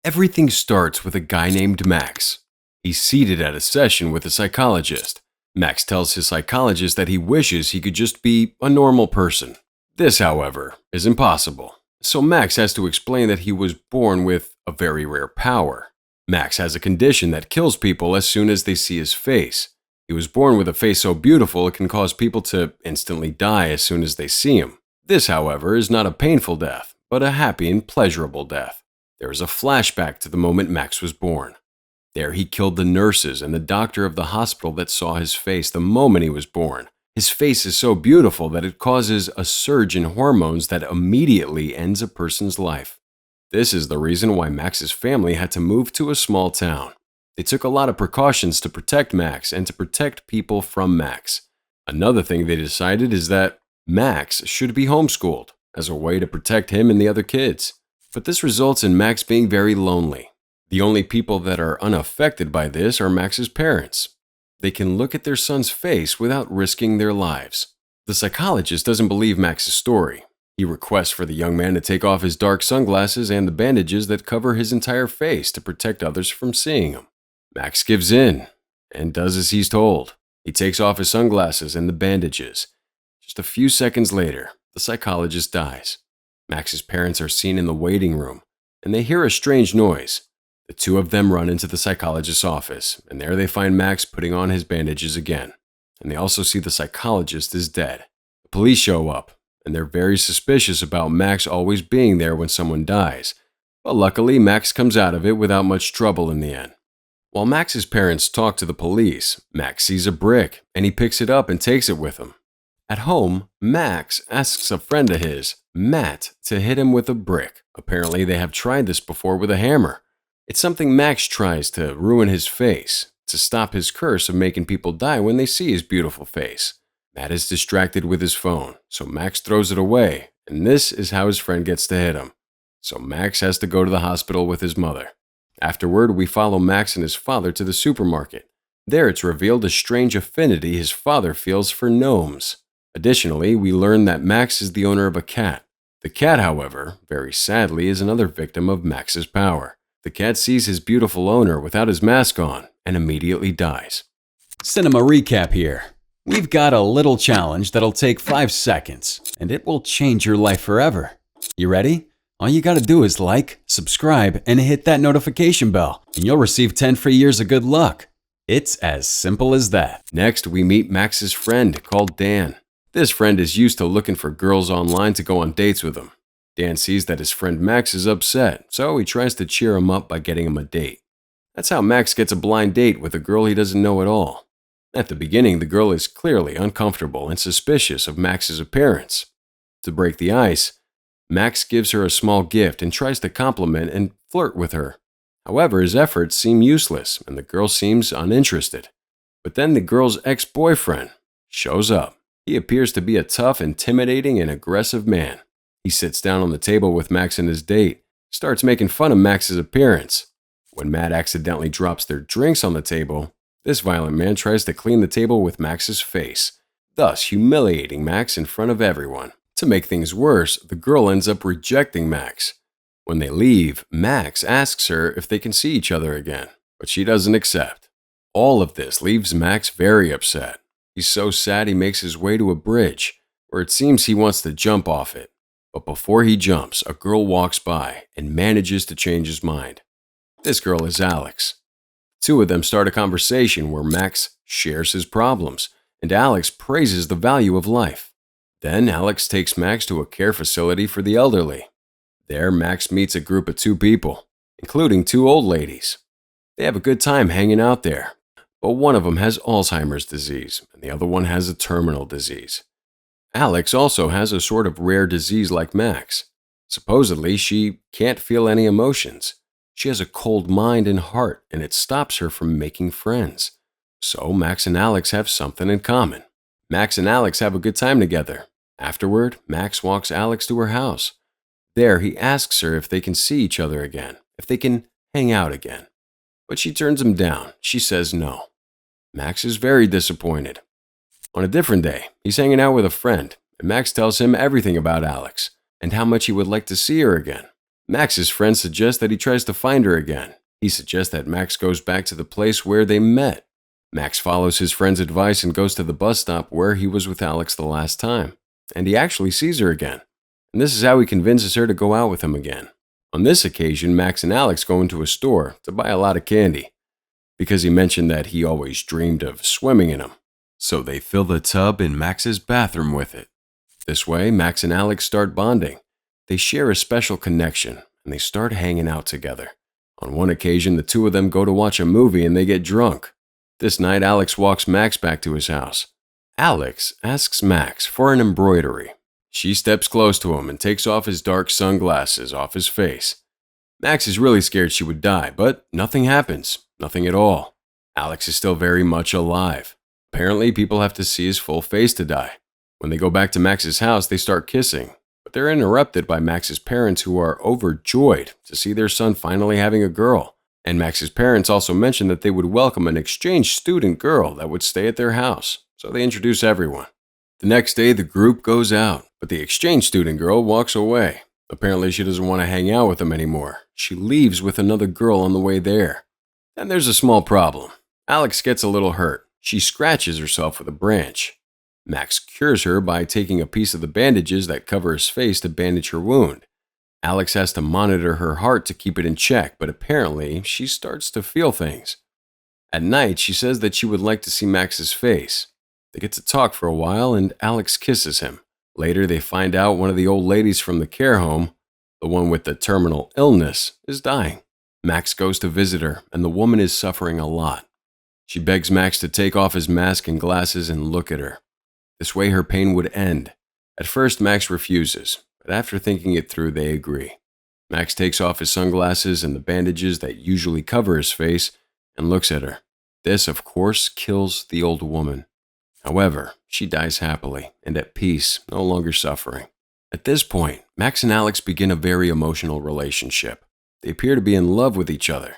Everything starts with a guy named Max. He's seated at a session with a psychologist. Max tells his psychologist that he wishes he could just be a normal person. This, however, is impossible. So Max has to explain that he was born with a very rare power. Max has a condition that kills people as soon as they see his face. He was born with a face so beautiful it can cause people to instantly die as soon as they see him. This, however, is not a painful death, but a happy and pleasurable death. There is a flashback to the moment Max was born. There he killed the nurses and the doctor of the hospital that saw his face the moment he was born. His face is so beautiful that it causes a surge in hormones that immediately ends a person's life. This is the reason why Max's family had to move to a small town. They took a lot of precautions to protect Max and to protect people from Max. Another thing they decided is that Max should be homeschooled as a way to protect him and the other kids. But this results in Max being very lonely. The only people that are unaffected by this are Max's parents. They can look at their son's face without risking their lives. The psychologist doesn't believe Max's story. He requests for the young man to take off his dark sunglasses and the bandages that cover his entire face to protect others from seeing him. Max gives in and does as he's told. He takes off his sunglasses and the bandages. Just a few seconds later, the psychologist dies. Max's parents are seen in the waiting room, and they hear a strange noise. The two of them run into the psychologist's office, and there they find Max putting on his bandages again. And they also see the psychologist is dead. The police show up, and they're very suspicious about Max always being there when someone dies. But luckily, Max comes out of it without much trouble in the end. While Max's parents talk to the police, Max sees a brick, and he picks it up and takes it with him. At home, Max asks a friend of his, Matt, to hit him with a brick. Apparently, they have tried this before with a hammer. It's something Max tries to ruin his face, to stop his curse of making people die when they see his beautiful face. Matt is distracted with his phone, so Max throws it away, and this is how his friend gets to hit him. So Max has to go to the hospital with his mother. Afterward, we follow Max and his father to the supermarket. There it's revealed a strange affinity his father feels for gnomes. Additionally, we learn that Max is the owner of a cat. The cat, however, very sadly, is another victim of Max's power. The cat sees his beautiful owner without his mask on and immediately dies. Cinema recap here. We've got a little challenge that'll take 5 seconds, and it will change your life forever. You ready? All you gotta do is like, subscribe, and hit that notification bell, and you'll receive 10 free years of good luck. It's as simple as that. Next, we meet Max's friend called Dan. This friend is used to looking for girls online to go on dates with him. Dan sees that his friend Max is upset, so he tries to cheer him up by getting him a date. That's how Max gets a blind date with a girl he doesn't know at all. At the beginning, the girl is clearly uncomfortable and suspicious of Max's appearance. To break the ice, Max gives her a small gift and tries to compliment and flirt with her. However, his efforts seem useless and the girl seems uninterested. But then the girl's ex-boyfriend shows up. He appears to be a tough, intimidating, and aggressive man. He sits down on the table with Max and his date, starts making fun of Max's appearance. When Matt accidentally drops their drinks on the table, this violent man tries to clean the table with Max's face, thus humiliating Max in front of everyone. To make things worse, the girl ends up rejecting Max. When they leave, Max asks her if they can see each other again, but she doesn't accept. All of this leaves Max very upset. He's so sad he makes his way to a bridge, where it seems he wants to jump off it. But before he jumps, a girl walks by and manages to change his mind. This girl is Alex. Two of them start a conversation where Max shares his problems, and Alex praises the value of life. Then Alex takes Max to a care facility for the elderly. There, Max meets a group of 2 people, including 2 old ladies. They have a good time hanging out there, but one of them has Alzheimer's disease, and the other one has a terminal disease. Alex also has a sort of rare disease like Max. Supposedly, she can't feel any emotions. She has a cold mind and heart, and it stops her from making friends. So Max and Alex have something in common. Max and Alex have a good time together. Afterward, Max walks Alex to her house. There, he asks her if they can see each other again, if they can hang out again. But she turns him down. She says no. Max is very disappointed. On a different day, he's hanging out with a friend, and Max tells him everything about Alex and how much he would like to see her again. Max's friend suggests that he tries to find her again. He suggests that Max goes back to the place where they met. Max follows his friend's advice and goes to the bus stop where he was with Alex the last time. And he actually sees her again. And this is how he convinces her to go out with him again. On this occasion, Max and Alex go into a store to buy a lot of candy, because he mentioned that he always dreamed of swimming in them. So they fill the tub in Max's bathroom with it. This way, Max and Alex start bonding. They share a special connection, and they start hanging out together. On one occasion, the two of them go to watch a movie and they get drunk. This night, Alex walks Max back to his house. Alex asks Max for an embroidery. She steps close to him and takes off his dark sunglasses off his face. Max is really scared she would die, but nothing happens. Nothing at all. Alex is still very much alive. Apparently, people have to see his full face to die. When they go back to Max's house, they start kissing, but they're interrupted by Max's parents, who are overjoyed to see their son finally having a girl. And Max's parents also mention that they would welcome an exchange student girl that would stay at their house, so they introduce everyone. The next day, the group goes out, but the exchange student girl walks away. Apparently, she doesn't want to hang out with them anymore. She leaves with another girl on the way there. And there's a small problem. Alex gets a little hurt. She scratches herself with a branch. Max cures her by taking a piece of the bandages that cover his face to bandage her wound. Alex has to monitor her heart to keep it in check, but apparently she starts to feel things. At night, she says that she would like to see Max's face. They get to talk for a while, and Alex kisses him. Later, they find out one of the old ladies from the care home, the one with the terminal illness, is dying. Max goes to visit her, and the woman is suffering a lot. She begs Max to take off his mask and glasses and look at her. This way her pain would end. At first, Max refuses, but after thinking it through, they agree. Max takes off his sunglasses and the bandages that usually cover his face and looks at her. This, of course, kills the old woman. However, she dies happily and at peace, no longer suffering. At this point, Max and Alex begin a very emotional relationship. They appear to be in love with each other.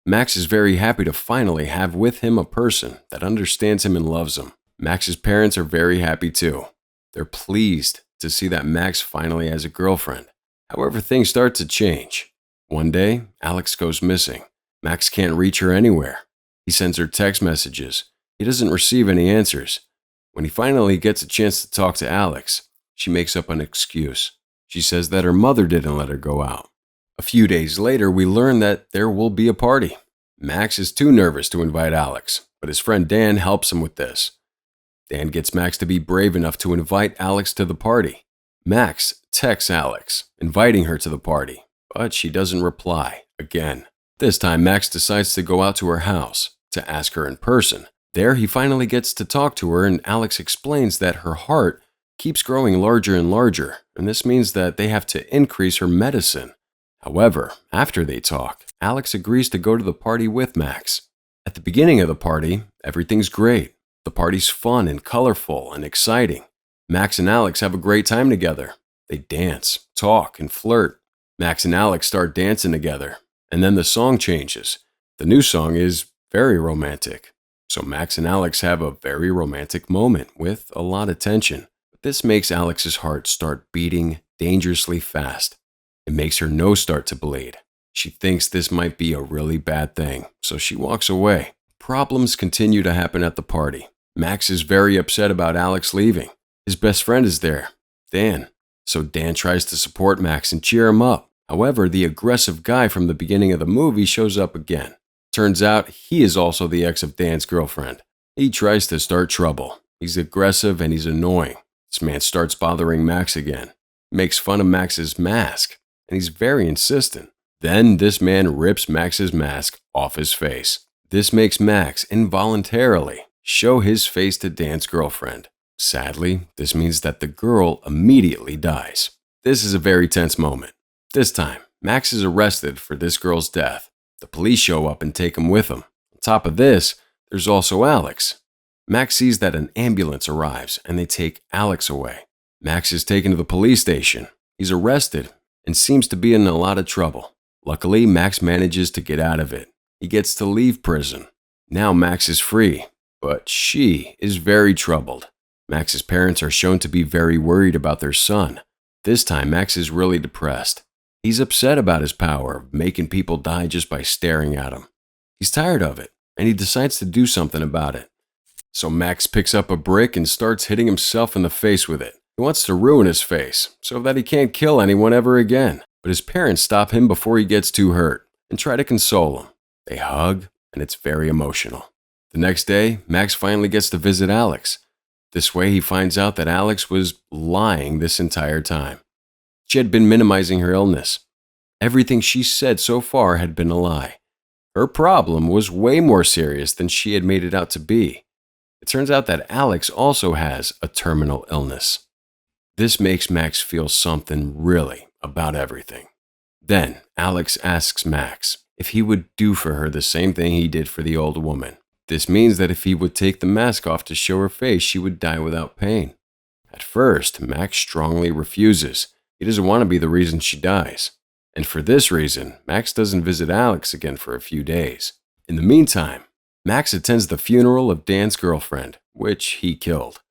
Max is very happy to finally have with him a person that understands him and loves him. Max's parents are very happy too. They're pleased to see that Max finally has a girlfriend. However, things start to change. One day, Alex goes missing. Max can't reach her anywhere. He sends her text messages. He doesn't receive any answers. When he finally gets a chance to talk to Alex, she makes up an excuse. She says that her mother didn't let her go out. A few days later, we learn that there will be a party. Max is too nervous to invite Alex, but his friend Dan helps him with this. Dan gets Max to be brave enough to invite Alex to the party. Max texts Alex, inviting her to the party, but she doesn't reply again. This time, Max decides to go out to her house to ask her in person. There, he finally gets to talk to her, and Alex explains that her heart keeps growing larger and larger, and this means that they have to increase her medicine. However, after they talk, Alex agrees to go to the party with Max. At the beginning of the party, everything's great. The party's fun and colorful and exciting. Max and Alex have a great time together. They dance, talk, and flirt. Max and Alex start dancing together, and then the song changes. The new song is very romantic. So Max and Alex have a very romantic moment with a lot of tension. But this makes Alex's heart start beating dangerously fast. It makes her nose start to bleed. She thinks this might be a really bad thing, so she walks away. Problems continue to happen at the party. Max is very upset about Alex leaving. His best friend is there, Dan. So Dan tries to support Max and cheer him up. However, the aggressive guy from the beginning of the movie shows up again. Turns out he is also the ex of Dan's girlfriend. He tries to start trouble. He's aggressive and he's annoying. This man starts bothering Max again. Makes fun of Max's mask, and he's very insistent. Then this man rips Max's mask off his face. This makes Max involuntarily show his face to Dan's girlfriend. Sadly, this means that the girl immediately dies. This is a very tense moment. This time, Max is arrested for this girl's death. The police show up and take him with them. On top of this, there's also Alex. Max sees that an ambulance arrives and they take Alex away. Max is taken to the police station. He's arrested and seems to be in a lot of trouble. Luckily, Max manages to get out of it. He gets to leave prison. Now Max is free, but she is very troubled. Max's parents are shown to be very worried about their son. This time, Max is really depressed. He's upset about his power of making people die just by staring at him. He's tired of it, and he decides to do something about it. So Max picks up a brick and starts hitting himself in the face with it. He wants to ruin his face so that he can't kill anyone ever again. But his parents stop him before he gets too hurt and try to console him. They hug, and it's very emotional. The next day, Max finally gets to visit Alex. This way, he finds out that Alex was lying this entire time. She had been minimizing her illness. Everything she said so far had been a lie. Her problem was way more serious than she had made it out to be. It turns out that Alex also has a terminal illness. This makes Max feel something really about everything. Then, Alex asks Max if he would do for her the same thing he did for the old woman. This means that if he would take the mask off to show her face, she would die without pain. At first, Max strongly refuses. He doesn't want to be the reason she dies. And for this reason, Max doesn't visit Alex again for a few days. In the meantime, Max attends the funeral of Dan's girlfriend, which he killed.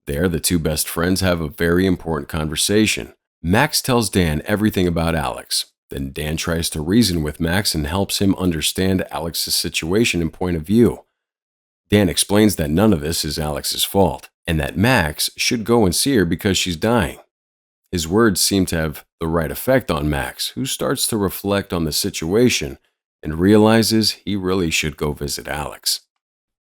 There, the two best friends have a very important conversation. Max tells Dan everything about Alex. Then Dan tries to reason with Max and helps him understand Alex's situation and point of view. Dan explains that none of this is Alex's fault, and that Max should go and see her because she's dying. His words seem to have the right effect on Max, who starts to reflect on the situation and realizes he really should go visit Alex.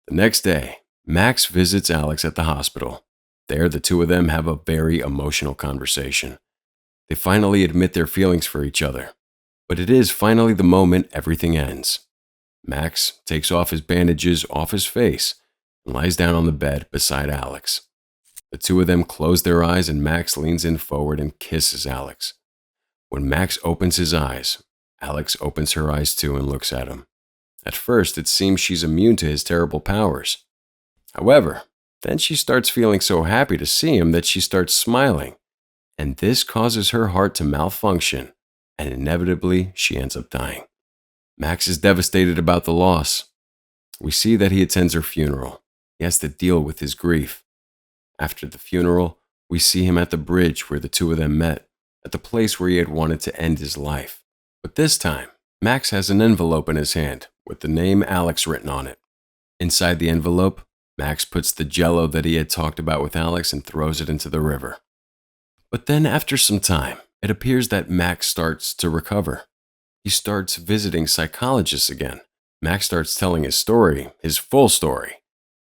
The next day, Max visits Alex at the hospital. There, the two of them have a very emotional conversation. They finally admit their feelings for each other. But it is finally the moment everything ends. Max takes off his bandages off his face and lies down on the bed beside Alex. The two of them close their eyes and Max leans in forward and kisses Alex. When Max opens his eyes, Alex opens her eyes too and looks at him. At first, it seems she's immune to his terrible powers. However, then she starts feeling so happy to see him that she starts smiling, and this causes her heart to malfunction, and inevitably she ends up dying. Max is devastated about the loss. We see that he attends her funeral. He has to deal with his grief. After the funeral, we see him at the bridge where the two of them met, at the place where he had wanted to end his life. But this time, Max has an envelope in his hand with the name Alex written on it. Inside the envelope, Max puts the jello that he had talked about with Alex and throws it into the river. But then after some time, it appears that Max starts to recover. He starts visiting psychologists again. Max starts telling his story, his full story.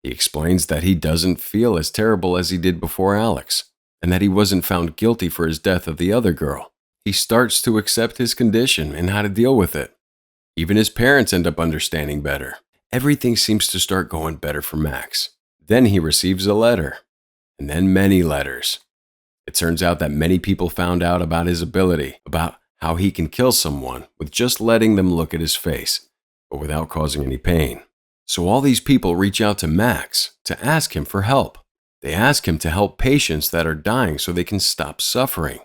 He explains that he doesn't feel as terrible as he did before Alex, and that he wasn't found guilty for his death of the other girl. He starts to accept his condition and how to deal with it. Even his parents end up understanding better. Everything seems to start going better for Max. Then he receives a letter, and then many letters. It turns out that many people found out about his ability, about how he can kill someone with just letting them look at his face, but without causing any pain. So all these people reach out to Max to ask him for help. They ask him to help patients that are dying so they can stop suffering,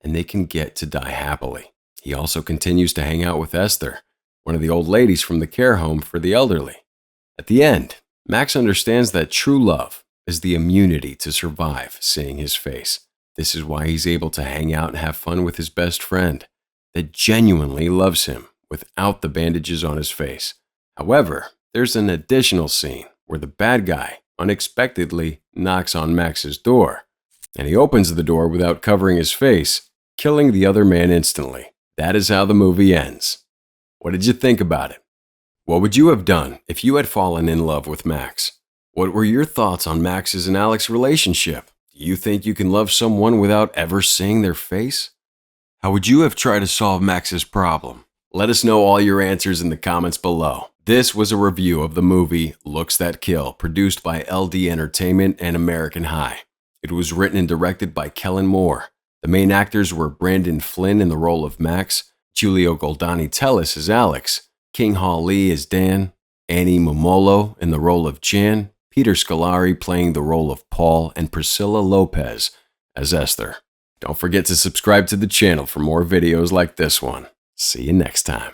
and they can get to die happily. He also continues to hang out with Esther, one of the old ladies from the care home for the elderly. At the end, Max understands that true love is the immunity to survive seeing his face. This is why he's able to hang out and have fun with his best friend that genuinely loves him without the bandages on his face. However, there's an additional scene where the bad guy unexpectedly knocks on Max's door, and he opens the door without covering his face, killing the other man instantly. That is how the movie ends. What did you think about it? What would you have done if you had fallen in love with Max? What were your thoughts on Max's and Alex's relationship? Do you think you can love someone without ever seeing their face? How would you have tried to solve Max's problem? Let us know all your answers in the comments below. This was a review of the movie Looks That Kill, produced by LD Entertainment and American High. It was written and directed by Kellen Moore. The main actors were Brandon Flynn in the role of Max, Giulio Goldani Tellis as Alex, King Ha Lee as Dan, Annie Momolo in the role of Jan, Peter Scolari playing the role of Paul, and Priscilla Lopez as Esther. Don't forget to subscribe to the channel for more videos like this one. See you next time.